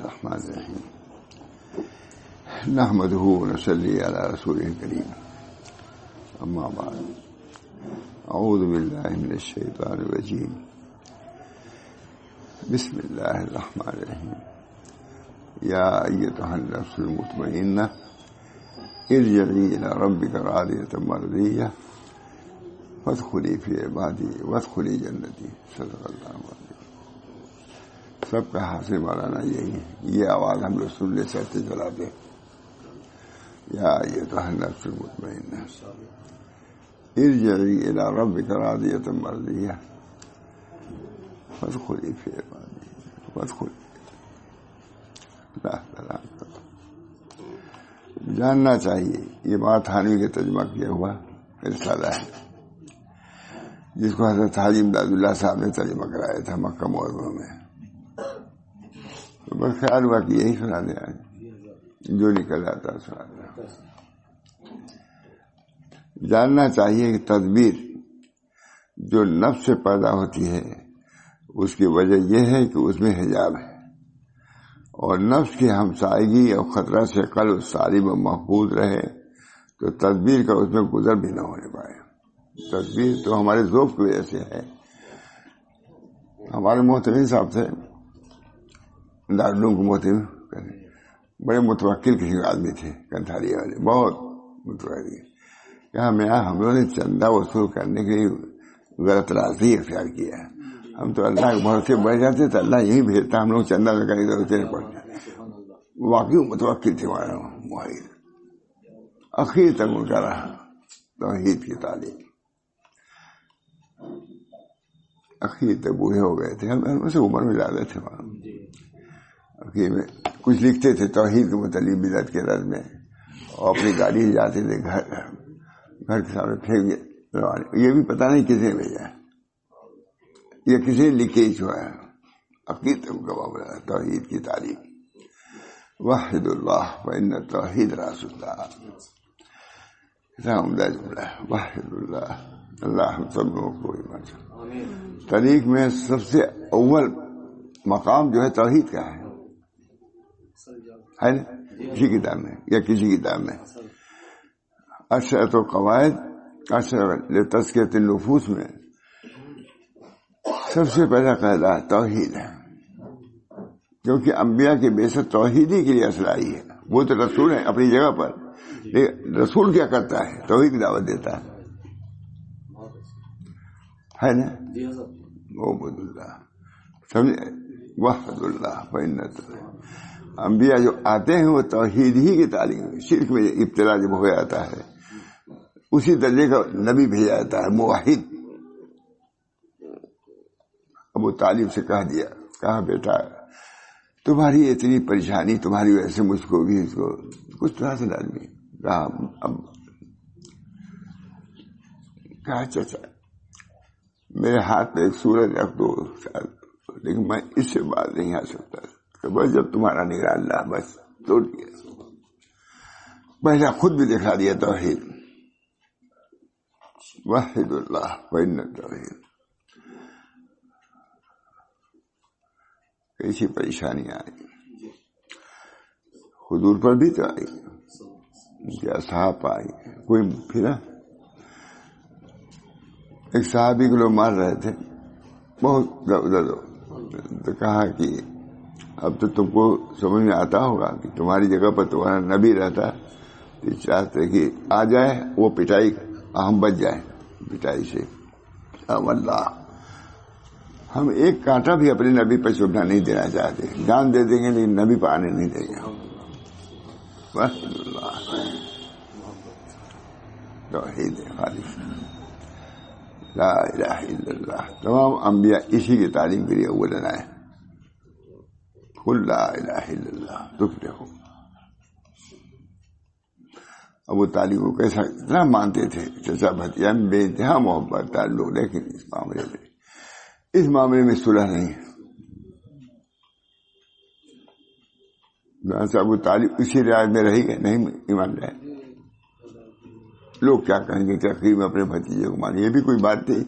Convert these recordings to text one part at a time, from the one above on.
الرحمن الرحیم نحمدہ ونصلی علی رسولہ الکریم اما بعد اعوذ باللہ من الشیطان الرجیم بسم اللہ الرحمن الرحیم یا ایتها النفس المطمئنہ ارجعی الی ربک راضیۃ مرضیہ فادخلی فی عبادی وادخلی جنتی. صدق اللہ علیہ. سب کا حاصل مولانا یہی ہے. یہ آواز ہم لوگ سننے چاہتے چلاتے. یا ایتها النفس المطمئنہ ارجعی الی ربک راضیۃ مرضیہ فادخلی فی عبادی وادخلی. جاننا چاہیے. یہ بات تھانوی کے ترجمہ کیا ہوا رسالہ ہے جس کو حضرت حاجی امداد اللہ صاحب نے ترجمہ کرایا تھا مکہ معظمہ میں. تو بس خیال ہوا کہ یہی سنا دیا جو نکل آتا سنا دیا. جاننا چاہیے کہ تدبیر جو نفس سے پیدا ہوتی ہے اس کی وجہ یہ ہے کہ اس میں حجاب ہے اور نفس کی ہمسائیگی اور خطرہ سے قلب سالم و محفوظ رہے تو تدبیر کا اس میں گزر بھی نہ ہونے پائے. تدبیر تو ہمارے ذوق کی وجہ سے ہے. ہمارے محتمین صاحب تھے دارالعلوم کو محتمین بڑے متوکل کسی آدمی تھے کنتھاری والے, بہت متوکل. کہا میں ہم لوگوں نے چندہ وصول کرنے کے لیے غلط راستے اختیار کیا ہے. ہم تو اللہ کے بھروسے بڑھ جاتے تو اللہ یہی بھیجتا, ہم لوگ چندہ لگا ادھر ادھر پڑتے. واقعی متوکل تھے ہمارا معاہد. اخیر تک ان کا رہا توحید کی تعلیم. اخیر تک بوڑھے ہو گئے تھے, ہم سے عمر میں زیادہ تھے. اخیر میں کچھ لکھتے تھے توحید کے متعلق بدعت کے رد میں, اور اپنی گاڑی جاتے تھے گھر کے سامنے پھینک دیا. یہ بھی پتہ نہیں کسی نے بھیجا ہے, یہ کسی نے لکھے ہی چھوڑا ہے. اخیر تک گواہ بنا توحید کی تعلیم. وحد اللہ فإن توحید راس اللہ. عمدہ جملہ ہے وحد اللہ. اللہ ہم سب لوگوں کو ایمان سے. طریق میں سب سے اول مقام جو ہے توحید کا ہے نا کسی کتاب میں یا کسی کتاب میں. اشرط و قواعد لتزکیۃ النفوس میں سب سے پہلا قاعدہ توحید ہے, کیونکہ انبیاء کی بعثت توحیدی کے لیے اصلاحی ہے. وہ تو رسول ہیں اپنی جگہ پر, رسول کیا کرتا ہے توحید کی دعوت دیتا ہے نا. عبد اللہ سمجھے وحد اللہ فإن. انبیاء جو آتے ہیں وہ توحید ہی کی تعلیم. شرک میں ابتلا جب ہو جاتا ہے اسی درجے کا نبی بھیجا جاتا ہے موحد. ابو طالب سے کہہ دیا, کہا بیٹا تمہاری اتنی پریشانی تمہاری وجہ سے مجھ کو بھی اس کو کچھ طرح سے آدمی کہا چچا میرے ہاتھ میں ایک سورج رکھ دو لیکن میں اس سے بات نہیں آ سکتا. بس جب تمہارا نگراں اللہ بس توڑ دیا. پہلا خود بھی دکھا دیا توحید. وحد اللہ فإن توحید. کیسی پریشانیاں آئی حضور پر بھی تو آئی, ان کے اصحاب آئی. کوئی پھرا ایک صحابی کو لوگ مار رہے تھے بہت ادھر, تو کہا کہ اب تو تم کو سمجھ میں آتا ہوگا کہ تمہاری جگہ پر تمہارا نبی رہتا تو چاہتے کہ آ جائے وہ پٹائی ہم بچ جائیں پٹائی سے. اللہ ہم ایک کانٹا بھی اپنے نبی پہ چبھنا نہیں دینا چاہتے. جان دے دیں گے لیکن نبی پہ آنے نہیں دیں گے. بس اللہ توحید خالص لا الہ الا اللہ. تمام انبیاء اسی کی تعلیم کے لیے اول آئے. قل لا الہ الا اللہ تفلحوا. ابو طالب کو کیسا اتنا مانتے تھے چچا بھتیجا میں بے انتہا محبت تعلق, لیکن اس معاملے میں صلح نہیں. ابو طالب اسی رعایت میں رہی گئے, نہیں ایمان رہے. لوگ کیا کہیں گے کہ آخر میں اپنے بھتیجے کو مانے, یہ بھی کوئی بات تھی.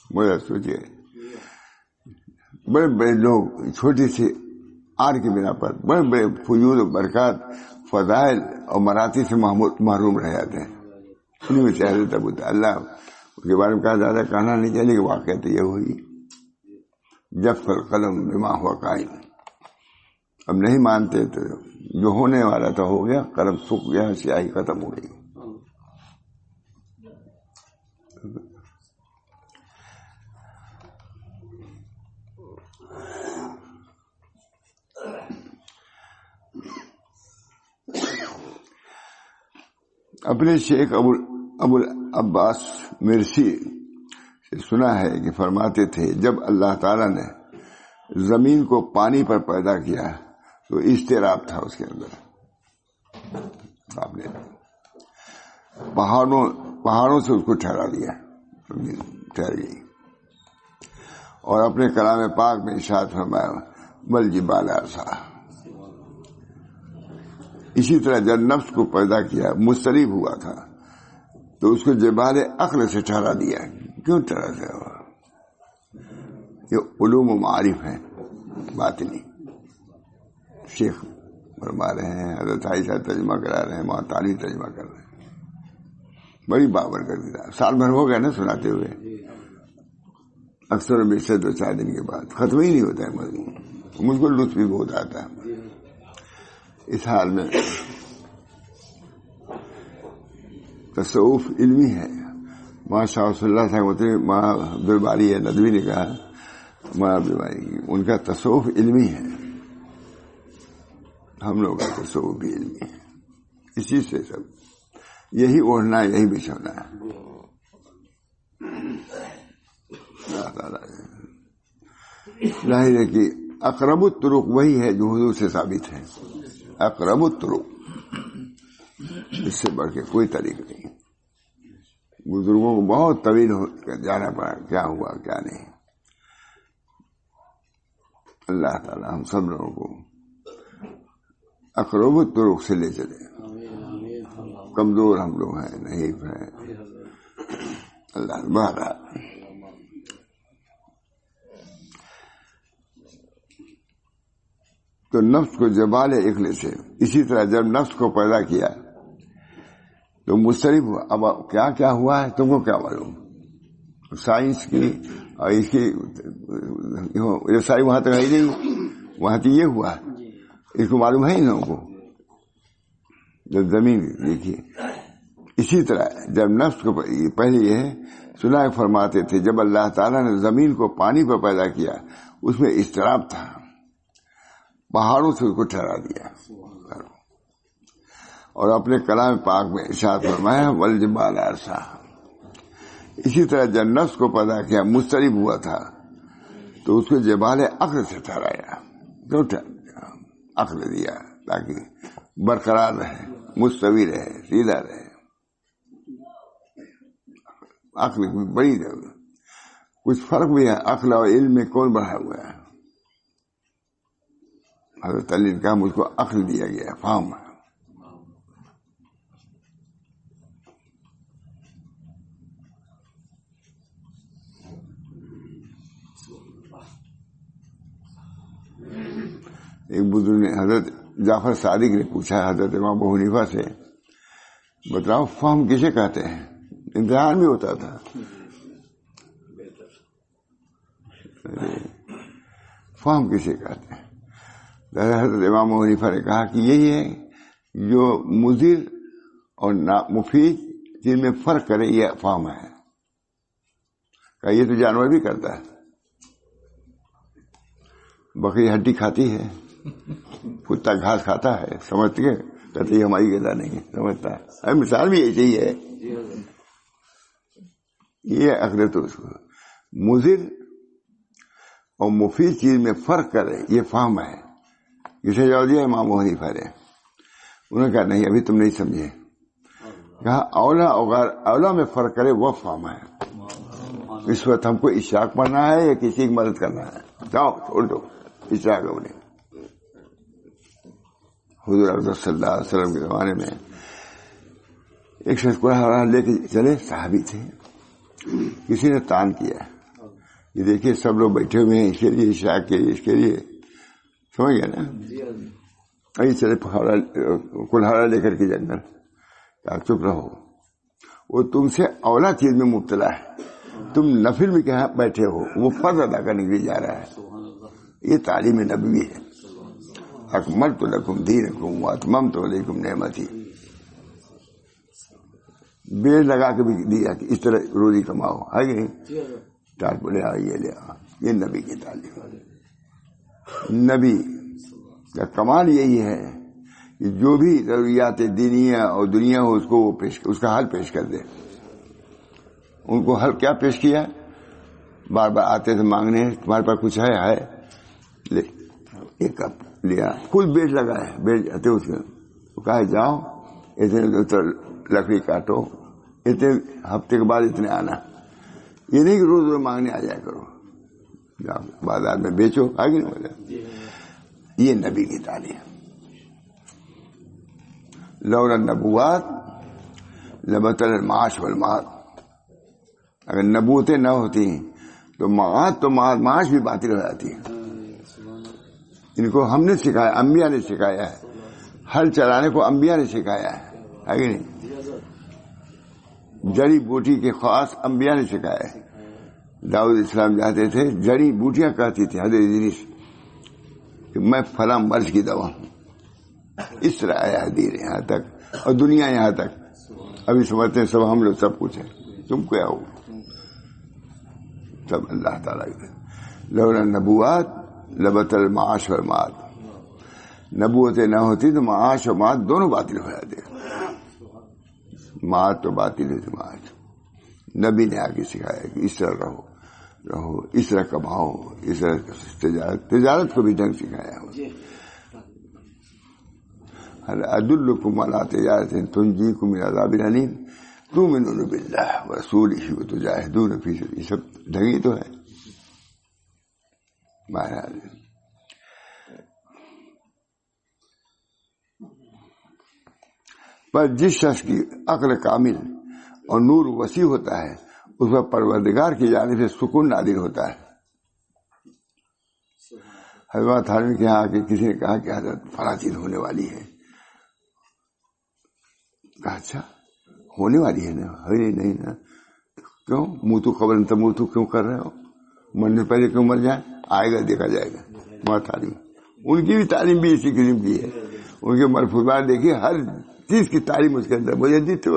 مجھے سوچے بڑے بڑے لوگ چھوٹی سی آر کی بنا پر بڑے بڑے فیوض و برکات، فضائل اور مراتب سے محروم رہ جاتے ہیں. انہیں میں سے حضرت ابو اللہ کے بارے میں کہا زیادہ کہنا نہیں چاہیے کہ واقعہ تو یہ ہوئی. جب قلم بما ہوا قائم، اب نہیں مانتے تو جو ہونے والا تھا ہو گیا، قلم سوکھ گیا، سیاہی ختم ہو گئی. اپنے شیخ ابو العباس مرسی سے سنا ہے کہ فرماتے تھے جب اللہ تعالیٰ نے زمین کو پانی پر پیدا کیا تو اضطراب تھا اس کے اندر. آپ نے پہاڑوں سے اس کو ٹھہرا دیا، زمین ٹھہر گئی. اور اپنے کلام پاک میں ارشاد فرمایا والجبال ارسا. اسی طرح جب نفس کو پیدا کیا مضطرب ہوا تھا تو اس کو جبال عقل سے ٹھہرا دیا. کیوں ٹھہرا دیا؟ یہ علوم و معارف ہیں باطنی. شیخ فرما رہے ہیں، حضرت عائشہ ترجمہ کرا رہے ہیں، معطالی ترجمہ کر رہے ہیں. بڑی بابر کر دیا. سال بھر ہو گیا نا سناتے ہوئے، اکثر و بیشتر 2-4 دن کے بعد ختم ہی نہیں ہوتا ہے مضمون. مجھ کو لطف بھی بہت آتا ہے اس حال میں. تصوف علمی ہے. ماں شاہ رسول اللہ صاحب ماں عبدالباری ہے ندوی نے کہا، ماں عبدالباری ان کا تصوف علمی ہے، ہم لوگ کا تصوف بھی علمی ہے. اسی سے سب یہی اوڑھنا ہے، یہی بچھونا ہے. اللہ تعالیٰ ظاہر ہے کہ اقرب الطرق وہی ہے جو حضور سے ثابت ہے. اقرب الطرق، اس سے بڑھ کے کوئی طریق نہیں. بزرگوں کو بہت طویل جانا پڑا، کیا ہوا کیا نہیں. اللہ تعالی ہم سب لوگوں کو اقرب الطرق سے لے چلے. کمزور ہم لوگ ہیں، نہیں ہیں. اللہ بہرحال تو نفس کو جبال عقل سے، اسی طرح جب نفس کو پیدا کیا تو مضطرب ہوا. اب کیا کیا ہوا ہے تم کو کیا معلوم؟ سائنس کی اور اس کی رسائی وہاں تک ہے نہیں. وہاں تو یہ ہوا، اس کو معلوم ہے ان لوگوں کو. جب زمین دیکھیے، اسی طرح جب نفس کو پہلے یہ سنا فرماتے تھے جب اللہ تعالیٰ نے زمین کو پانی پر پیدا کیا اس میں اضطراب تھا، پہاڑوں سے اس کو ٹھہرا دیا. اور اپنے کلام پاک میں ارشاد فرمایا والجبال ارسا. اسی طرح جب نفس کو پیدا کیا مضطرب ہوا تھا تو اس کو جبال عقل سے ٹھہرایا. کیوں ٹھہرایا؟ عقل دیا تاکہ برقرار رہے، مستوی رہے، سیدھا رہے. عقل کی بڑی ضرورت. کچھ فرق بھی ہے عقل اور علم میں. کون بڑھا ہوا ہے؟ حضرت علی نے کہا مجھ کو عقل دیا گیا، فہم ہے. ایک بزرگ نے حضرت جعفر صادق نے پوچھا حضرت امام ابو حنیفہ سے، بتاؤ فہم کسے کہتے ہیں؟ امتحان بھی ہوتا تھا. فہم کسے کہتے ہیں؟ حضرت امام ابو حنیفہ نے کہا کہ یہی ہے جو مضر اور مفید جن میں فرق کرے، یہ فہم ہے. کہا یہ تو جانور بھی کرتا ہے. بکری ہڈی کھاتی ہے، کتا گھاس کھاتا ہے، سمجھتے کہتے یہ ہماری غذا نہیں ہے، سمجھتا ہے. مثال بھی ایسے ہی ہے. یہ عقل تو اس کو مضر اور مفید چیز میں فرق کرے یہ فہم ہے. اسے جواب دیا امام ابو حنیفہ نے. انہوں نے کہا نہیں ابھی تم نہیں سمجھے. کہا اولا میں فرق کرے وہ فہم ہے. اس وقت ہم کو اشراق پڑھنا ہے یا کسی کی مدد کرنا ہے؟ جاؤ چھوڑ دو اشراق. انہیں حضور اکرم صلی اللہ علیہ وسلم کے زمانے میں ایک شخص قرآن لے کے چلے، صحابی تھے. کسی نے تان کیا یہ دیکھیے سب لوگ بیٹھے ہوئے ہیں اس کے لیے، شاک کے لیے، اس کے لیے، سمجھ گیا نا؟ ایسے چلے کلہاڑا لے کر کے جنگل، چپ رہو، وہ تم سے اولا چیز میں مبتلا ہے، تم نفل میں کہاں بیٹھے ہو، وہ فرض ادا کرنے کے لیے جا رہا ہے. یہ تعلیم نبوی ہے. اکملت لکم دینکم واتممت علیکم نعمتی، بیڑ لگا کے بھی دیا کہ اس طرح روزی کماؤ، ہے کہ نہیں؟ ٹاٹ بولے یہ لے آ، یہ نبی کی تعلیم. نبی کا کمال یہی ہے کہ جو بھی ضروریات دینیا اور دنیا ہو اس کو وہ اس کا حل پیش کر دے. ان کو حل کیا پیش کیا؟ بار بار آتے تھے مانگنے، تمہارے پاس کچھ ہے لے، ایک کپ لیا، خود بیچ لگا ہے، بیچ جاتے اس میں، کہا جاؤ اتنے لکڑی کاٹو، اتنے ہفتے کے بعد اتنے آنا. یہ نہیں کہ روز روز مانگنے آ جایا کرو، جاؤ بازار میں بیچو، آگے نہیں بولے. یہ نبی کی تعلیم. لولا النبوات لبطل المعاش والمعاد، اگر نبوتیں نہ ہوتی تو معاش بھی باطل ہو جاتی ہے. ان کو ہم نے سکھایا، انبیاء نے سکھایا ہے، ہل چلانے کو انبیاء نے سکھایا ہے کہ نہیں؟ جڑی بوٹی کے خاص انبیاء نے سکھایا ہے. داؤد اسلام جاتے تھے، جڑی بوٹیاں کہتی تھی حضرت ادریس کہ میں فلاں مرض کی دوا ہوں. اس طرح آیا دین یہاں تک، اور دنیا یہاں تک. ابھی سمجھتے ہیں سب ہم لوگ سب کچھ ہے، تم کیا ہو؟ سب اللہ تعالیٰ کے. لولا النبوات لبطل المعاش والمعاد، نبوتیں نہ ہوتی تو معاش و معاد دونوں باطل ہو جاتے. معاد تو باطل ہے، معاش. نبی نے آگے سکھایا کہ اس طرح رہو، اس طرح کماؤ، اس طرح تجارت کو بھی ڈھنگ سکھایا. هل أدلكم على تجارة تنجيكم من عذاب أليم تؤمنون بالله ورسوله وتجاهدون في سبيله. سب ڈھنگی تو ہے مہاراج. پر جس شخص کی عقل کامل اور نور وسیع ہوتا ہے اس پر پروردگار کی جانب سے سکون نازل ہوتا ہے. حضرت تھانوی کے یہاں کسی نے کہا کہ حضرت فلاں چیز ہونے والی ہے. کہا اچھا ہونے والی ہے نا؟ نہیں نا. کیوں منہ تو خبر منہ تو کیوں کر رہے ہو؟ مرنے پہلے کیوں مر جائے؟ آئے گا دیکھا جائے گا. ہماری تعلیم، ان کی بھی تعلیم بھی اسی قسم کی ہے. ان کے ملفوظات دیکھیے، ہر چیز کی تعلیم اس کے اندر مجدد تھے.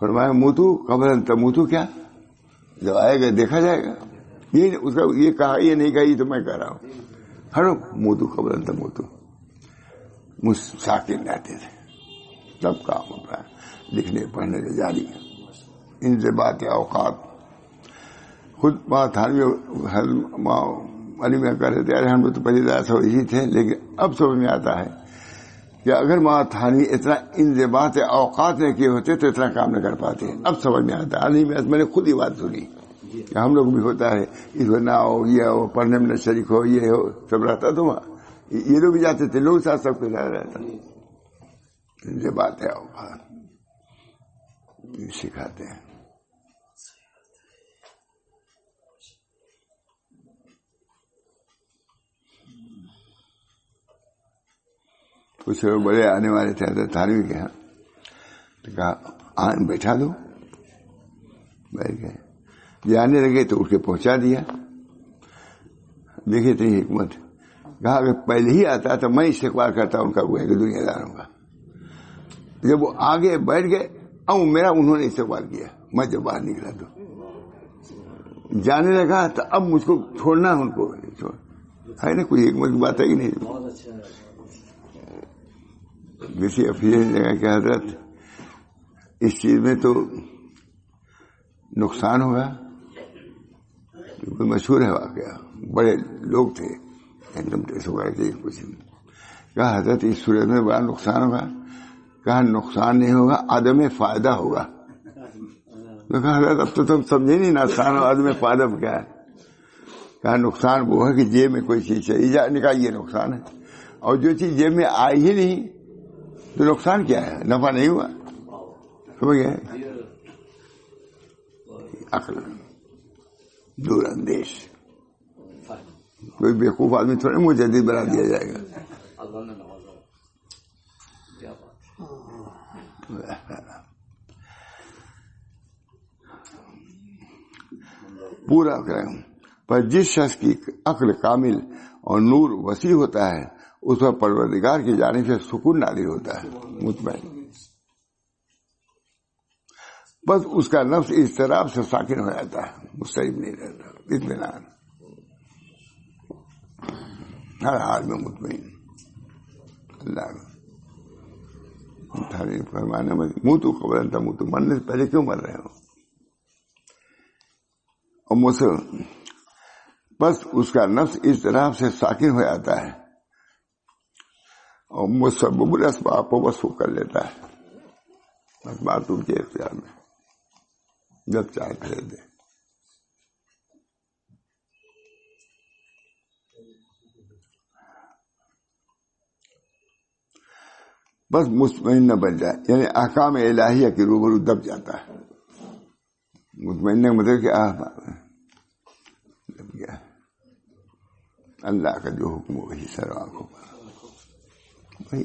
فرمایا منہ تو خبر منہ تو کیا، جب آئے گا دیکھا جائے گا. یہ اس کا یہ کہا، یہ نہیں کہا، یہ تو میں کہہ رہا ہوں. ہر منہ تو خبر منہ تو ساکن رہتے تھے. سب کام اپنا لکھنے پڑھنے سے جاری. ان سے بات اوقات خود بات علی میں کر رہے تھے. ہم لوگ تو پہلے ایسا اسی تھے، لیکن اب سمجھ میں آتا ہے کہ اگر ماں تھانوی اتنا انضباط اوقات نے کیے ہوتے تو اتنا کام نہ کر پاتے. اب سمجھ میں آتا ہے. علی میں نے خود ہی بات سنی کہ ہم لوگ بھی ہوتا ہے، اس کو نہ ہو، یہ ہو، پڑھنے میں نہ شریک ہو، یہ ہو، سب رہتا تو وہاں. یہ لوگ بھی جاتے تھے، لوگ ساتھ سب کچھ رہتا. یہ بات ہے اوقات سکھاتے ہیں. کچھ لوگ بڑے آنے والے تھے حضرت تھانوی کے یہاں، تو کہا بیٹھا دو. بیٹھ گئے. جانے لگے تو اٹھ کے پہنچا دیا. دیکھیے اتنی حکمت. کہا اگر پہلے ہی آتا تو میں استقبال کرتا ان کا گویا کہ دنیا داروں کا. جب وہ آگے بیٹھ گئے میرا انہوں نے استقبال کیا. میں جب باہر نکلا تو جانے لگا تو اب مجھ کو چھوڑنا ان کو ہے نا. کوئی حکمت کی بات ہے کہ نہیں. کسی افسر نے کہا کہ حضرت اس چیز میں تو نقصان ہوگا. کوئی مشہور ہے واقعہ، بڑے لوگ تھے انکم ٹیکس وغیرہ کے کچھ. کہا حضرت اس صورت میں بڑا نقصان ہوگا. کہا نقصان نہیں ہوگا، عدم فائدہ ہوگا. تو کہا حضرت اب تو تم سمجھے نہیں نقصان اور عدم فائدہ کیا ہے. کہا نقصان وہ ہے کہ جیب میں کوئی چیز چلی جائے. نے کہا یہ نقصان ہے، اور جو چیز جیب میں آئی ہی نہیں تو نقصان کیا ہے؟ نفع نہیں ہوا. سمجھ گئے؟ عقل دور اندیش. کوئی بیوقوف آدمی تھوڑا مجدد بنا دیا جائے گا. پورا کریں. پر جس شخص کی عقل کامل اور نور وسیع ہوتا ہے اس پر پروردگار کی جانب سے سکون نازل ہوتا ہے، مطمئن. بس اس کا نفس اضطراب سے ساکن ہو جاتا ہے، مسترب نہیں رہتا، اطمینان، ہر حال میں مطمئن. اللہ تعالیٰ فرمانے میں منہ تو خبر تھا، منہ تو مرنے سے پہلے کیوں مر رہے ہو. اور مجھ سے بس اس کا نفس اضطراب سے ساکن ہو جاتا ہے اور مسبب الاسباب کو وصول کر لیتا ہے. بس بات ان کے اختیار میں، جب چاہے کرے دے. بس مطمئن نہ بن جائے، یعنی احکام الہیہ کے روبرو دب جاتا ہے. مطمئن مطلب کہ دب گیا، اللہ کا جو حکم وہی سر آنکھوں پر، وہی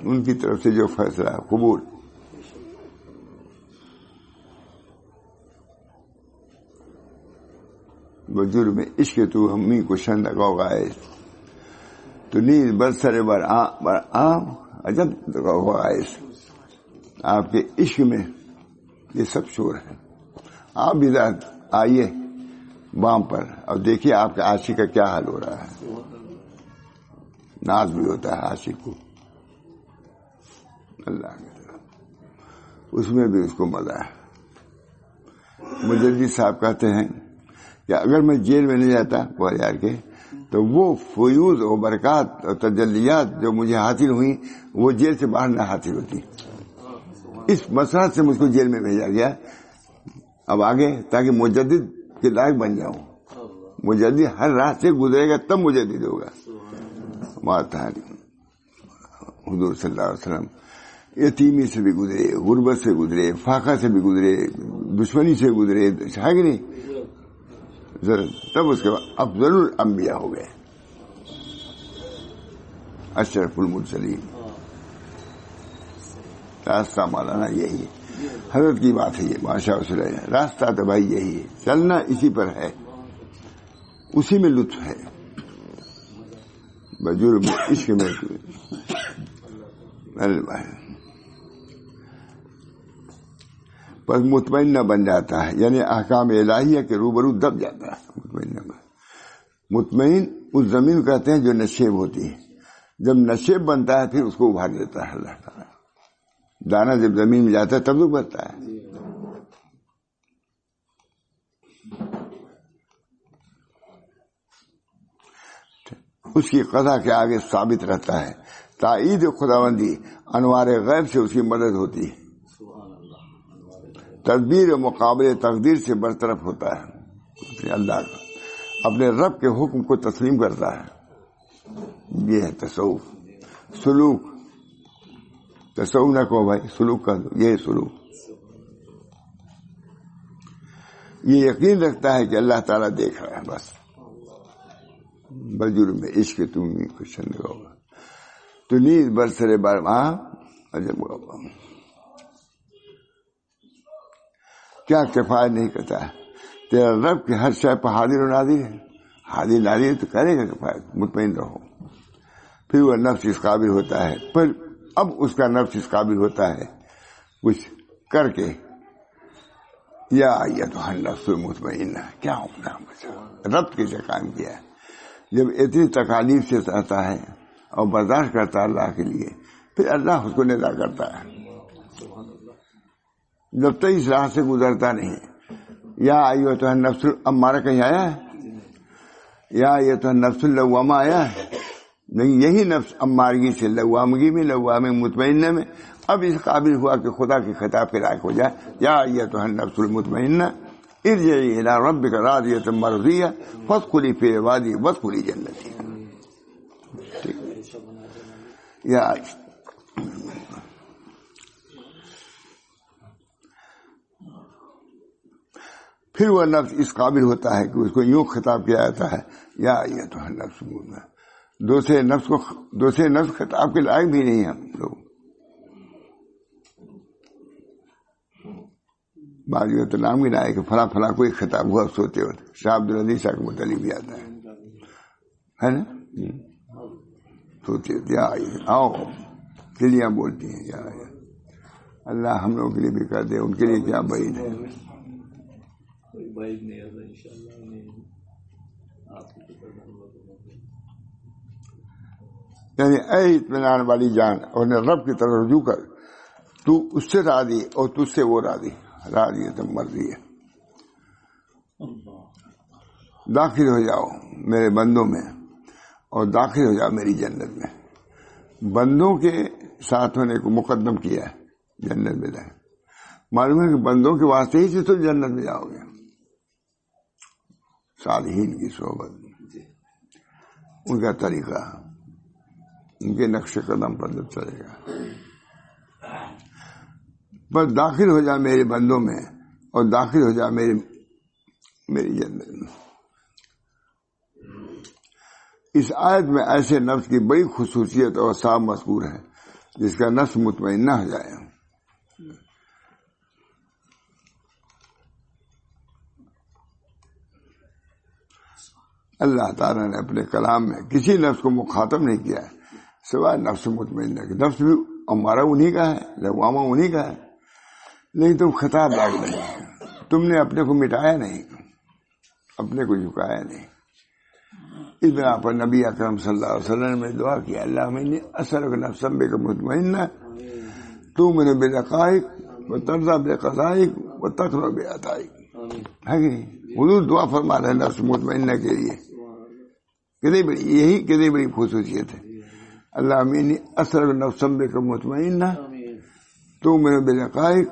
ان کی طرف سے جو فیصلہ قبول. بجر میں عشق تو ہمی کو شند گائے تو نیز برسر بر عام عجب گائس. آپ کے عشق میں یہ سب شور ہے. آپ بھی آئیے بام پر اور دیکھیے آپ کے عاشق کا کیا حال ہو رہا ہے. ناز بھی ہوتا ہے عاشق کو اللہ کی طرف، اس میں بھی اس کو مزہ ہے. مجدد صاحب کہتے ہیں کہ اگر میں جیل میں نہیں جاتا یار کے تو وہ فیوز و برکات اور تجلیات جو مجھے حاصل ہوئی وہ جیل سے باہر نہ حاصل ہوتی. اس مسئلہ سے مجھ کو جیل میں بھیجا گیا اب آگے تاکہ مجدد کے لائق بن جاؤں. مجدد ہر راہ سے گزرے گا تب مجدد ہوگا. حضور صلی اللہ علیہ وسلم یتیمی سے بھی گزرے، غربت سے گزرے، فاقہ سے بھی گزرے، دشمنی سے گزرے، ہے کہ نہیں؟ تب اس کے بعد افضل الانبیاء ہو گئے، اشرف المرسلین. راستہ مولانا یہی ہے، حضرت کی بات ہے یہ، ماشاء اللہ. راستہ تو بھائی یہی ہے، چلنا اسی پر ہے، اسی میں لطف ہے. بجرم عشق میں بس مطمئن نہ بن جاتا ہے، یعنی احکام الہیہ کے روبرو دب جاتا ہے. مطمئن اس زمین کہتے ہیں جو نشیب ہوتی ہے. جب نشیب بنتا ہے پھر اس کو ابھار دیتا ہے اللہ تعالیٰ. دانا جب زمین میں جاتا ہے تب تو بنتا ہے. اس کی قضا کے آگے ثابت رہتا ہے. تائید خداوندی انوار غیب سے اس کی مدد ہوتی ہے. تدبیر مقابل تقدیر سے برطرف ہوتا ہے. اللہ کا اپنے رب کے حکم کو تسلیم کرتا ہے. یہ ہے تصوف. سلوک، تصوف نہ کہو بھائی، سلوک کر دو. یہ سلوک یہ یقین رکھتا ہے کہ اللہ تعالیٰ دیکھ رہا ہے. بس بجر میں عشق تم کچھ ہوگا تو نیز برسر بار عجب ہوگا. کیا کفایت نہیں کرتا ہے تیرا رب کہ ہر شے پر حاضر و ناظر ہے. حاضر ناظر تو کرے گا کفایت، مطمئن رہو. پھر وہ نفس اس قابل ہوتا ہے، پر اب اس کا نفس اس قابل ہوتا ہے کچھ کر کے. یا ایتھا النفس المطمئنہ، کیا عمدہ رب کے سے قائم کیا ہے. جب اتنی تکالیف سے رہتا ہے اور برداشت کرتا ہے اللہ کے لیے، پھر اللہ اس کو ندا کرتا ہے. جب تک اس راہ سے گزرتا نہیں. یا ایتھا النفس الامارہ کہیں آیا ہے؟ یا ایتھا النفس اللوامہ آیا ہے؟ نہیں. یہی نفس امارگی سے لوامگی میں، لوام مطمئنہ میں اب اس قابل ہوا کہ خدا کے خطاب کے لائق ہو جائے. یا ایتھا النفس المطمئنہ ارجعی الی ربک راضیۃ مرضیہ فادخلی فی عبادی وادخلی جنتی. یا پھر وہ نفس اس قابل ہوتا ہے کہ اس کو یوں خطاب کیا جاتا ہے یا ایتھا النفس المطمئنہ. دوسرے نفس خطاب کے لائق بھی نہیں ہم لوگ. بعض تو نام بھی نہ آئے کہ فلاں فلاں کوئی خطاب ہوا سوتے وقت. شاہ عبدالعزیز شاہ کا متعلق بھی آتا ہے نا. سوتے آؤ کلیاں بولتی ہیں یا اللہ ہم لوگوں کے لیے بھی کر دے. ان کے لیے کیا بعید ہے. یعنی اے اطمینان والی جان اور رب کی طرف رجوع کر. تو اس سے راضی اور تجھ سے وہ راضی ہے تو مرضی ہے. داخل ہو جاؤ میرے بندوں میں اور داخل ہو جاؤ میری جنت میں. بندوں کے ساتھ ہونے کو مقدم کیا ہے جنت میں جائے. معلوم ہے کہ بندوں کے واسطے ہی سے تو جنت میں جاؤ گے. صالحین کی صحبت, ان کا طریقہ, ان کے نقش قدم پر جب چلے گا. بس داخل ہو جا میرے بندوں میں اور داخل ہو جا میری جنت میں. اس آیت میں ایسے نفس کی بڑی خصوصیت اور صاف مذکور ہے جس کا نفس مطمئنہ ہو جائے. اللہ تعالیٰ نے اپنے کلام میں کسی نفس کو مخاطب نہیں کیا ہے سوائے نفس مطمئنہ کے. نفس بھی ہمارا انہی کا ہے, لغوامہ انہی کا ہے, لیکن تم خطاب لاگ نہیں. تم نے اپنے کو مٹایا نہیں, اپنے کو جھکایا نہیں. اس بنا پر نبی اکرم صلی اللہ علیہ وسلم نے دعا کی اللہم انی اسألک نفسا بک مطمئنہ تؤمن بالحقائق وترضى بقضائق وتقنع بعطائق. ہے کہ نہیں؟ حضور دعا فرما رہے ہیں نفس مطمئنہ کے لیے. کتنی بڑی خصوصیت ہے. اللہم انی اسألک نفسا بک مطمئنہ تؤمن بالحقائق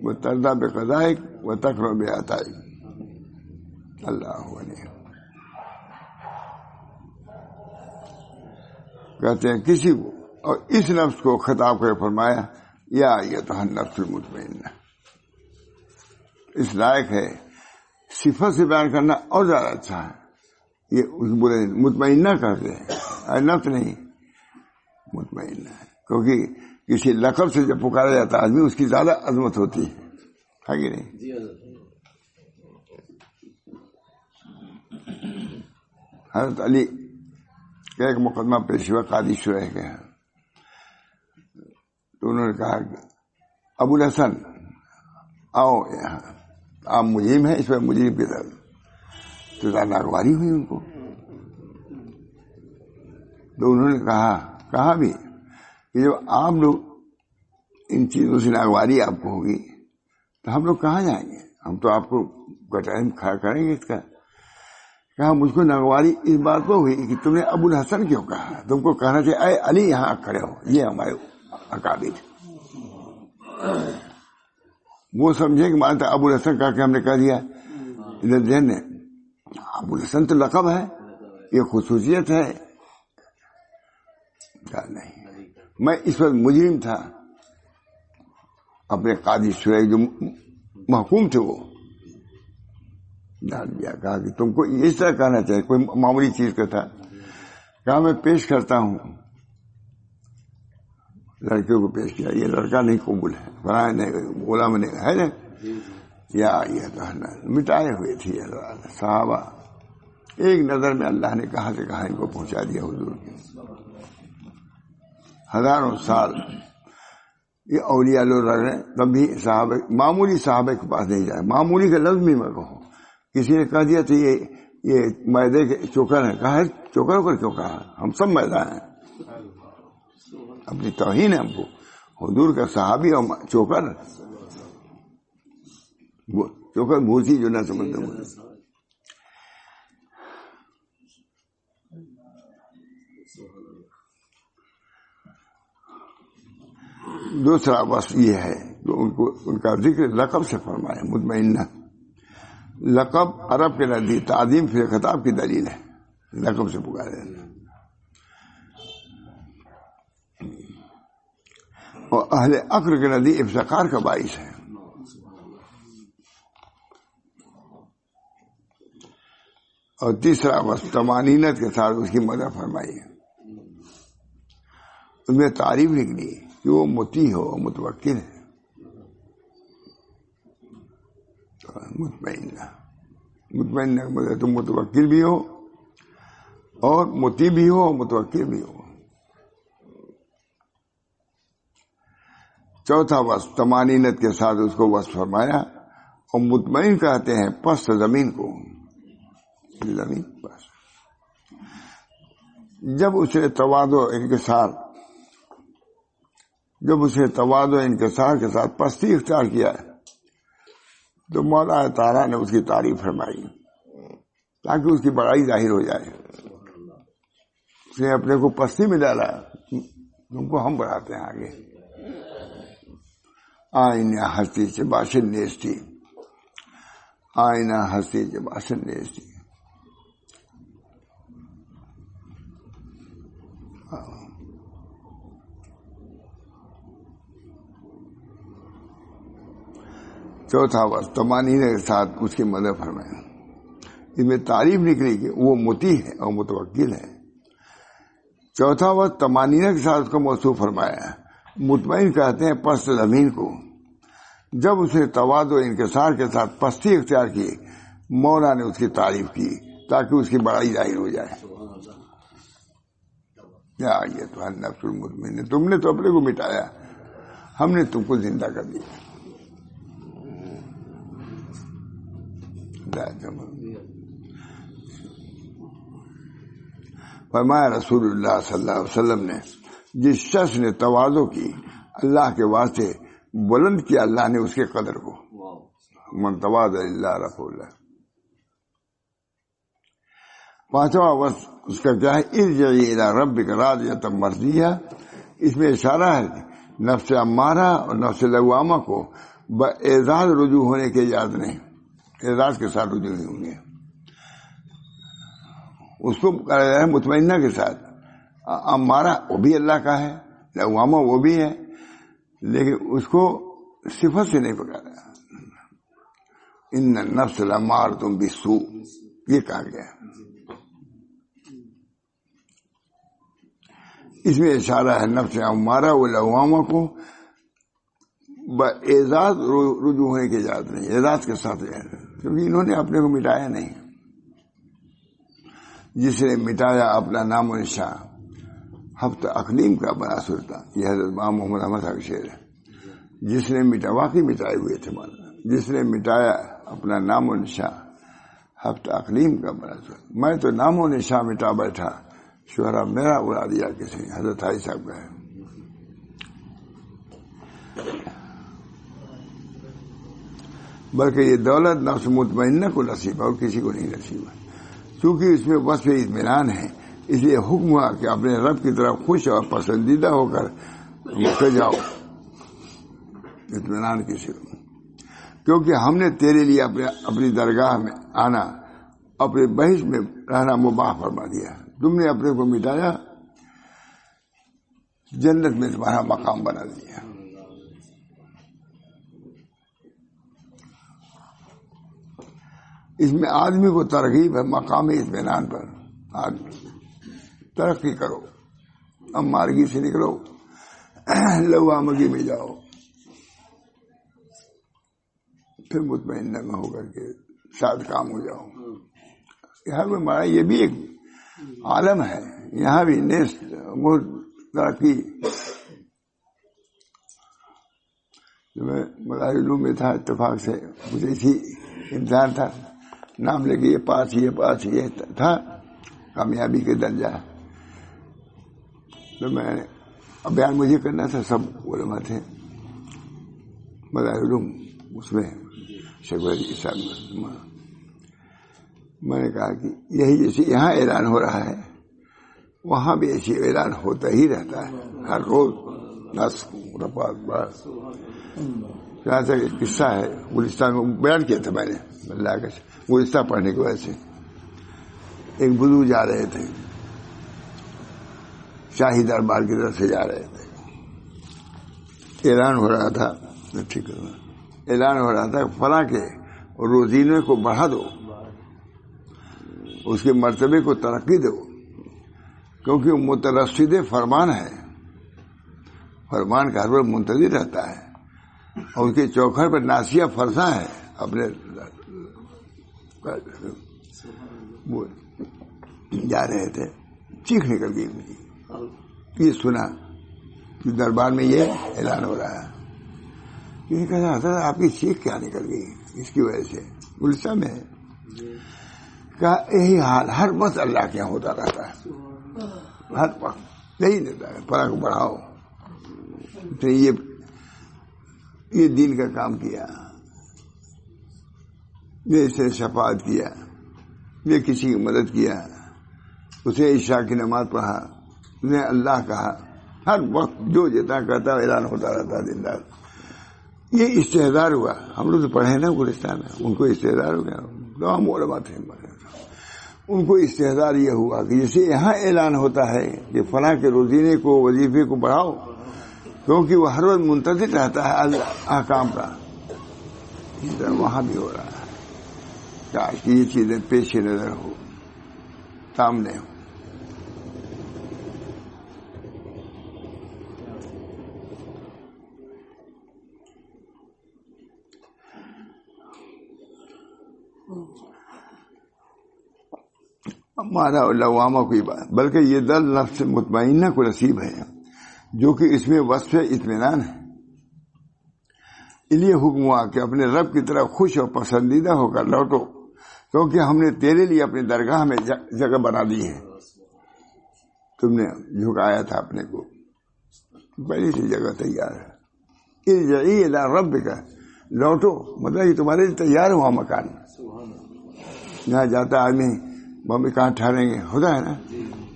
وترضى بقضائق وتقنع بعطائق. اللہ علیہ کہتے ہیں کسی کو, اور اس نفس کو خطاب کر فرمایا یا ایتھا النفس المطمئنہ. اس لائق ہے صفت سے بیان کرنا اور زیادہ اچھا ہے. یہ بولے مطمئنہ کرتے ہیں, نفس نہیں مطمئنہ ہے. کیونکہ کسی لقب سے جب پکارا جاتا ہے آدمی اس کی زیادہ عظمت ہوتی ہے کہ نہیں. حضرت علی کا ایک مقدمہ پیش ہوا قاضی شرح کے, تو انہوں نے کہا کہ ابو الحسن آؤ یہاں, آپ مجرم ہیں, اس پر مجرم کی طرف تو ناگواری ہوئی ان کو. تو انہوں نے کہا بھی کہ جب آپ لوگ ان چیزوں سے ناگواری آپ کو ہوگی تو ہم لوگ کہاں جائیں گے, ہم تو آپ کو ٹائم کھڑا کریں گے. اس کا کہا مجھ کو ناگواری اس بات کو ہوئی کہ تم نے ابو الحسن کیوں کہا, تم کو کہنا چاہیے اے علی یہاں کھڑے ہو, یہ ہمارے اکابر. وہ سمجھے کہ مانتا ابو الحسن کہا کہ ہم نے کہہ دیا. ادھر ذہن نے ابو الحسن تو لقب ہے, یہ خصوصیت ہے. نہیں, میں اس وقت مجرم تھا, اپنے قاضی شرح جو محکوم تھے وہ ڈال دیا. کہا کہ تم کو اس طرح کہنا چاہیے, کوئی معمولی چیز کا تھا. کہا میں پیش کرتا ہوں, لڑکیوں کو پیش کیا, یہ لڑکا نہیں قبول ہے, فرائے نہیں, غلام نہیں ہے نا. یا یہ کہنا مٹائے ہوئے تھے صحابہ, ایک نظر میں اللہ نے کہاں سے کہاں ان کو پہنچا دیا حضور کے. ہزاروں سال یہ اولیاء لوگ رہ رہے ہیں, تب بھی صحابہ معمولی صحابہ کے پاس نہیں جائے. معمولی کا لفظ بھی میں کہوں, کسی نے کہہ دیا تو یہ میدے کے چوکر ہے, کہا ہے چوکر کر کیوں کہا, ہم سب میدہ ہیں. اپنی توہین ہے ہم کو, حضور کا صحابی اور چوکر بھوسی جو نہ سمجھتے مجھے. دوسرا بس یہ ہے کہ ان کا ذکر لقب سے فرمایا مطمئنہ. لقب عرب کے نزدیک تعظیم فی خطاب کی دلیل ہے, لقب سے پکارے جانا. اور اہل عقل کے نزدیک افتخار کا باعث ہے. اور تیسرا بس طمانینت کے ساتھ اس کی مدد فرمائی. اس میں تعریف نکلی کہ وہ مطیع ہو، متوکل ہے، مطمئن مطلب تم متوکل بھی ہو اور مطیع بھی ہو اور متوکل بھی ہو. چوتھا وصف طمانینت کے ساتھ اس کو وصف فرمایا. اور مطمئن کہتے ہیں پست زمین کو، زمین پس جب اسے تواضع انکسار کے ساتھ پستی اختیار کیا ہے تو مولا تعالیٰ نے اس کی تعریف فرمائی تاکہ اس کی بڑائی ظاہر ہو جائے. اس نے اپنے کو پستی میں ڈالا، تم کو ہم بڑھاتے ہیں آگے. آئینہ ہستی سے باشد نیستی، آئینہ ہستی سے باشد نیستی. چوتھا وصف طمانینہ کے ساتھ اس کی مدد فرمائے. اس میں تعریف نکلی کہ وہ مطیع ہے اور متوکل ہے. چوتھا وصف طمانینہ کے ساتھ اس کو موصوف فرمایا. مطمئن کہتے ہیں پست زمین کو. جب اس نے تواضع انکسار کے ساتھ پستی اختیار کی، مولا نے اس کی تعریف کی تاکہ اس کی بڑائی ظاہر ہو جائے. کیا یہ تو نفس المطمئن، تم نے تو اپنے کو مٹایا، ہم نے تم کو زندہ کر دیا. فرمایا رسول اللہ صلی اللہ علیہ وسلم نے، جس شخص نے تواضع کی اللہ کے واسطے بلند کیا اللہ نے اس کے قدر کو. من تواضع للہ رفعہ اللہ. پانچواں وصف اس کا کیا ہے؟ ارجعی الی ربک راضیۃ مرضیہ. اس میں اشارہ ہے نفس امارہ اور نفس لوامہ کو باعزاز رجوع ہونے کی اجازت نہیں، اعزاز کے ساتھ رجوع نہیں ہوں گے. اس کو مطمئنہ کے ساتھ. امارہ وہ بھی اللہ کا ہے، لوامہ وہ بھی ہے، لیکن اس کو صفت سے نہیں پکارا. ان النفس لامارۃ بالسوء یہ کہا گیا. اس میں اشارہ ہے نفس امارہ و لوامہ کو باعزاز رجوع ہونے کی اجازت نہیں، اعزاز کے ساتھ ہے، کیونکہ انہوں نے اپنے کو مٹایا نہیں. جس نے مٹایا اپنا نام و نشان ہفتہ اقلیم کا بنا سلطان. یہ حضرت امام محمد احمد صاحب شعر ہے. جس نے واقعی مٹائے ہوئے تھے مولانا، جس نے مٹایا اپنا نام و نشان ہفتہ اقلیم کا بنا سلطان. میں تو نام و نشان مٹا بیٹھا، شہرا میرا اڑا دیا کسی نے. حضرت حاجی صاحب کا ہے. بلکہ یہ دولت نفس مطمئنہ کو نصیب ہے اور کسی کو نہیں نصیب ہے. چونکہ اس میں وصف اطمینان ہے، اس لیے حکم ہوا کہ اپنے رب کی طرف خوش اور پسندیدہ ہو کر مکہ جاؤ. اطمینان کسی کو، کیونکہ ہم نے تیرے لیے اپنی درگاہ میں آنا، اپنے بحث میں رہنا مباح فرما دیا. تم نے اپنے کو مٹایا، جنت میں تمہارا مقام بنا دیا. اس میں آدمی کو ترغیب ہے مقامی اطمینان پر. آدمی ترقی کرو، اب مارگی سے نکلو، لوامگی میں جاؤ، پھر مطمئن نہ ہو کر کے ساتھ کام ہو جاؤ. یہاں پہ ہمارا یہ بھی ایک عالم ہے، یہاں بھی نیست ترقی. میں مدارس علوم میں تھا، اتفاق سے مجھے اسی امتحان تھا، نام لے کے یہ پاس یہ تھا کامیابی کے درجہ. تو میں بیان مجھے کرنا تھا، سب علماء تھے مدارس علوم، اس میں شیخ صاحب. میں نے کہا کہ یہی جیسے یہاں اعلان ہو رہا ہے وہاں بھی ایسی اعلان ہوتا ہی رہتا ہے ہر روز. یہاں سے ایک قصہ ہے، گلستان میں بیان کیا تھا میں نے اللہ کا گلستہ پڑھنے کی وجہ سے. ایک بزرگ جا رہے تھے، شاہی دربار کی طرف سے جا رہے تھے. اعلان ہو رہا تھا، ٹھیک ہے، اعلان ہو رہا تھا فلاں کے روزینے کو بڑھا دو. اس کے مرتبے کو ترقی دو، کیونکہ وہ مترصد فرمان ہے، فرمان کا ہر وقت منتظر رہتا ہے، اور اس کے چوکھٹ پر ناسیہ فرساں ہے اپنے جا رہے تھے، چیخ نکل گئی مجھے، یہ سنا کہ دربار میں یہ اعلان ہو رہا ہے، یہ کہا حضرت آپ کی چیخ کیا نکل گئی اس کی وجہ سے؟ غصہ میں کہا یہی حال ہر وقت اللہ کے یہاں ہوتا رہتا ہے، ہر وقت یہی دیتا ہے، فرق بڑھاؤ، تو یہ دین کا کام کیا، یہ اس نے شفاعت کیا، یہ کسی کی مدد کیا، اسے عشاء کی نماز پڑھا، اسے اللہ کہا، ہر وقت جو جتنا کہتا اعلان ہوتا رہتا دن رات۔ یہ استحضار ہوا، ہم لوگ تو پڑھے نا گلستان میں، ان کو استحضار ہو گیا، تمام علماء تھے، ان کو استحضار یہ ہوا کہ جیسے یہاں اعلان ہوتا ہے کہ فلاں کے روزینے کو وظیفے کو بڑھاؤ، کیونکہ وہ ہر وقت منتظر رہتا ہے احکام کا، وہاں بھی ہو رہا ہے، کاش کہ یہ چیزیں پیش نظر ہو، سامنے ہو۔ ہمارا لوامہ کوئی بات، بلکہ یہ در نفس مطمئنہ کو نصیب ہے جو کہ اس میں وصف اطمینان ہے۔ اس لیے حکم ہوا کہ اپنے رب کی طرف خوش اور پسندیدہ ہو کر لوٹو، کیونکہ ہم نے تیرے لیے اپنی درگاہ میں جگہ بنا دی ہے۔ تم نے جھکایا تھا اپنے کو، پہلی سی جگہ تیار ہے۔ ارجعی الی ربک، لوٹو مطلب یہ تمہارے لیے تیار ہوا مکان، جہاں جاتا آدمی بمبئی کہاں ٹھہریں گے، ہوتا ہے نا،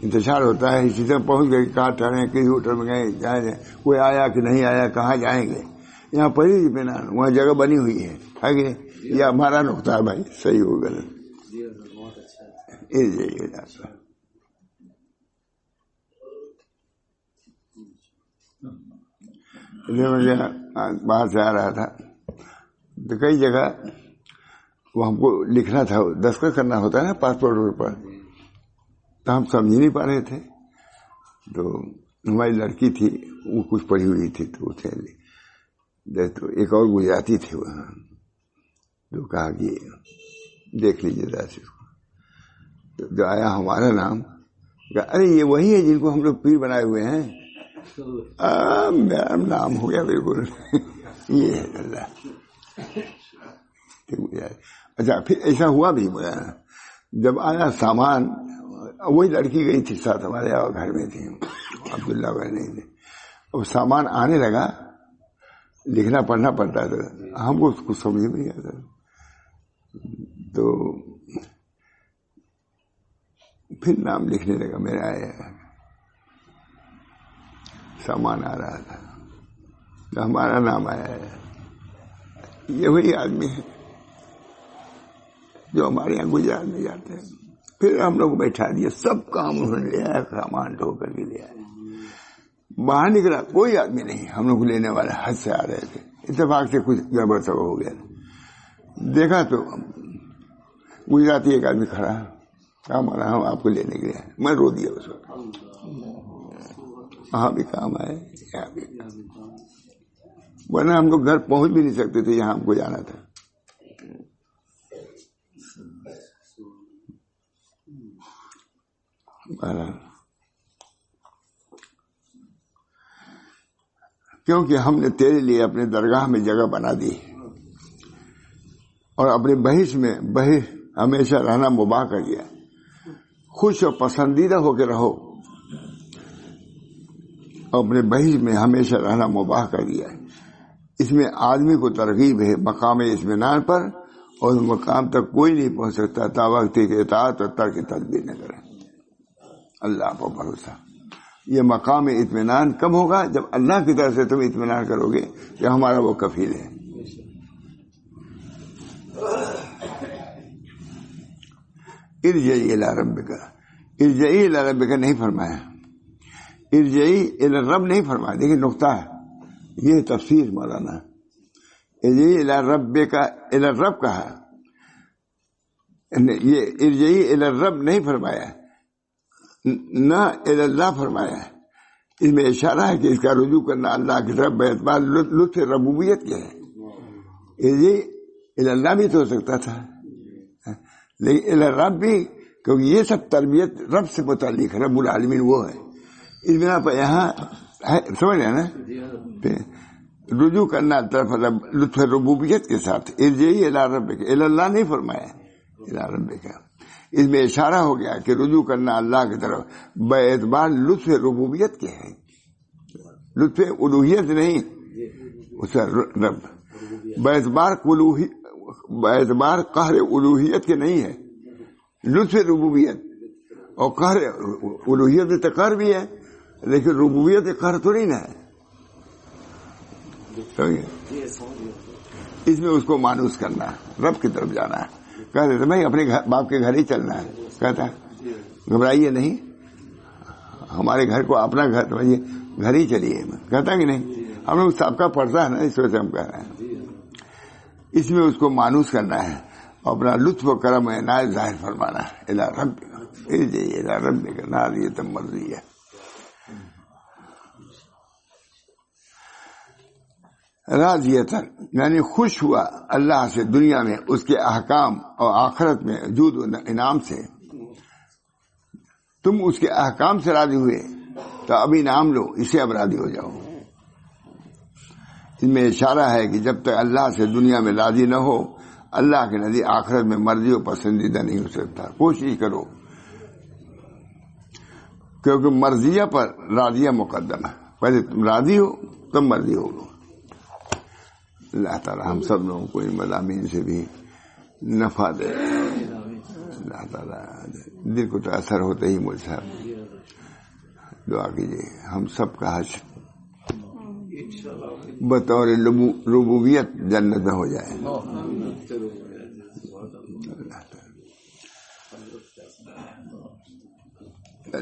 انتشار ہوتا ہے، اسی طرح پہنچ گئے کہاں ٹھہریں، کسی ہوٹل میں گئے، جائیں گے، کوئی آیا کہ نہیں آیا، کہاں جائیں گے، یہاں پر ہی اطمینان، وہاں جگہ بنی ہوئی ہے کہ یہ ہمارا نقطہ ہے بھائی، صحیح ہو غلط۔ باہر سے آ رہا تھا تو کئی جگہ وہ ہم کو لکھنا تھا، دستخط کرنا ہوتا ہے نا پاسپورٹ پر، تو ہم سمجھ نہیں پا رہے تھے، تو ہماری لڑکی تھی وہ کچھ پڑھی ہوئی تھی، تو ایک اور گجراتی تھی وہاں، تو کہا کہ دیکھ لیجیے ذرا سے، جو آیا ہمارا نام، کہا ارے یہ وہی ہے جن کو ہم لوگ پیر بنائے ہوئے ہیں۔ میرا نام ہو گیا بالکل، یہ ہے اللہ۔ اچھا پھر ایسا ہوا بھی، جب آیا سامان، وہی لڑکی گئی تھی ساتھ ہمارے گھر میں تھی، عبداللہ بھائی نہیں تھے، اب سامان آنے لگا، لکھنا پڑھنا پڑتا تھا، ہم کو کچھ سمجھ میں نہیں آتا، تو پھر نام لکھنے لگا میرا، آیا سامان آ رہا تھا تو ہمارا نام آیا ہے، یہ وہی آدمی ہے جو ہمارے یہاں گجرات میں جاتے ہیں۔ پھر ہم لوگ بیٹھا دیا، سب کام انہوں نے لیا، سامان ڈھو کر کے لیا، باہر نکلا کوئی آدمی نہیں، ہم لوگ لینے والے حد سے آ رہے تھے، اتفاق سے کچھ گڑبڑ سب ہو گیا، دیکھا تو گجراتی ایک آدمی کھڑا، کام آ رہا ہم آپ کو لینے کے لیے، میں رو دیا اس وقت، وہاں بھی کام آئے یہاں بھی، ورنہ ہم لوگ گھر پہنچ بھی نہیں سکتے تھے، یہاں ہم کو جانا تھا۔ کیونکہ ہم نے تیرے لیے اپنے درگاہ میں جگہ بنا دی اور اپنے بہش میں ہمیشہ رہنا مباح کر دیا، خوش اور پسندیدہ ہو کے رہو، اور اپنے بہش میں ہمیشہ رہنا مباح کر دیا ہے۔ اس میں آدمی کو ترغیب ہے مقام اطمینان پر، اور اس مقام تک کوئی نہیں پہنچ سکتا تا وقت کی اطاعت اور ترک تدبیر نہ کرے۔ اللہ پر بھروسہ، یہ مقام اطمینان کب ہوگا؟ جب اللہ کی طرف سے تم اطمینان کرو گے کہ ہمارا وہ کفیل ہے۔ ارجعی الی ربک، ارجعی الی ربک نہیں فرمایا، ارجعی الی رب نہیں فرمایا، دیکھیں نقطہ ہے، یہ تفسیر مولانا، ارجعی الی ربک، الی رب کہا، یہ ارجعی الی الرب نہیں فرمایا، نہ الی اللہ فرمایا. اس میں اشارہ ہے کہ اس کا رجوع کرنا اللہ کی طرف باعتبار لطف ربوبیت کے ہے. ارجعی الی اللہ بھی تو ہو سکتا تھا، لیکن الی الرب بھی، کیونکہ یہ سب تربیت رب سے متعلق ہے، رب العالمین وہ ہے. اس بنا پر یہاں سمجھ رہے نا رجوع کرنا طرف لطف ربوبیت کے ساتھ. ارجعی الی ربک، الی اللہ نہیں فرمایا، الی ربک. اس میں اشارہ ہو گیا کہ رجوع کرنا اللہ کی طرف باعتبار لطف ربوبیت کے ہے، لطف الوہیت نہیں. اس رب باعتبار قہر الوہیت کے نہیں ہے، لطف ربوبیت. اور قہر الوہیت تو قہر بھی ہے، لیکن ربوبیت قہر تو نہیں نا ہے. اس میں اس کو مانوس کرنا، رب کی طرف جانا ہے. کہتے تھے بھائی اپنے باپ کے گھر ہی چلنا ہے. کہتا ہے گھبرائیے نہیں، ہمارے گھر کو اپنا گھر سمجھیے، گھر ہی چلیے. کہتا کہ نہیں، ہم لوگ سب کا پڑتا ہے نا، اس وجہ سے ہم کہہ رہے ہیں. اس میں اس کو مانوس کرنا ہے، اپنا لطف و کرم عنایت ظاہر فرمانا ہے. الی ربک، الی ربک راضیۃ مرضیہ. راضیتاً یعنی خوش ہوا اللہ سے دنیا میں اس کے احکام اور آخرت میں جود و انعام سے. تم اس کے احکام سے راضی ہوئے تو اب انعام لو، اسے اب راضی ہو جاؤ. اس میں اشارہ ہے کہ جب تک اللہ سے دنیا میں راضی نہ ہو، اللہ کے نزدیک آخرت میں مرضی و پسندیدہ نہیں ہو سکتا. کوشش کرو، کیونکہ مرضیہ پر راضیہ مقدم ہے. پہلے تم راضی ہو تب مرضی ہو. اللہ تعالی ہم سب لوگوں کو ان مضامین سے بھی نفع دے. اللہ تعالی دل کو تو اثر ہوتے ہی مجھ صاحب دعا کیجیے ہم سب کا حج بطور ربوبیت جنت میں ہو جائے.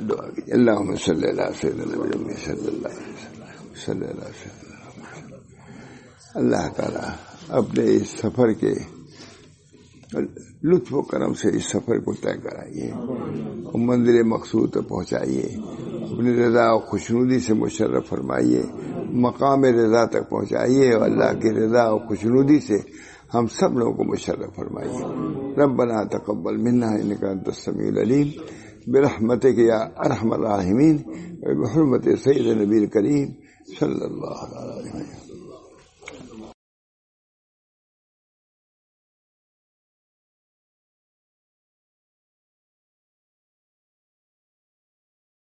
دعا کیجیے. اللہم صلی اللہ سیدنا محمد صلی اللہ علیہ وسلم صلی اللہ علیہ وسلم. اللہ تعالیٰ اپنے اس سفر کے لطف و کرم سے اس سفر کو طے کرائیے اور منزل مقصود تک پہنچائیے. اپنی رضا و خوشنودی سے مشرف فرمائیے، مقام رضا تک پہنچائیے اور اللہ کی رضا و خوشنودی سے ہم سب لوگوں کو مشرف فرمائیے. ربنا تقبل منا انک انت السمیع العلیم برحمتک یا ارحم الراحمین بحرمت سید نبی کریم صلی اللہ علیہ وسلم.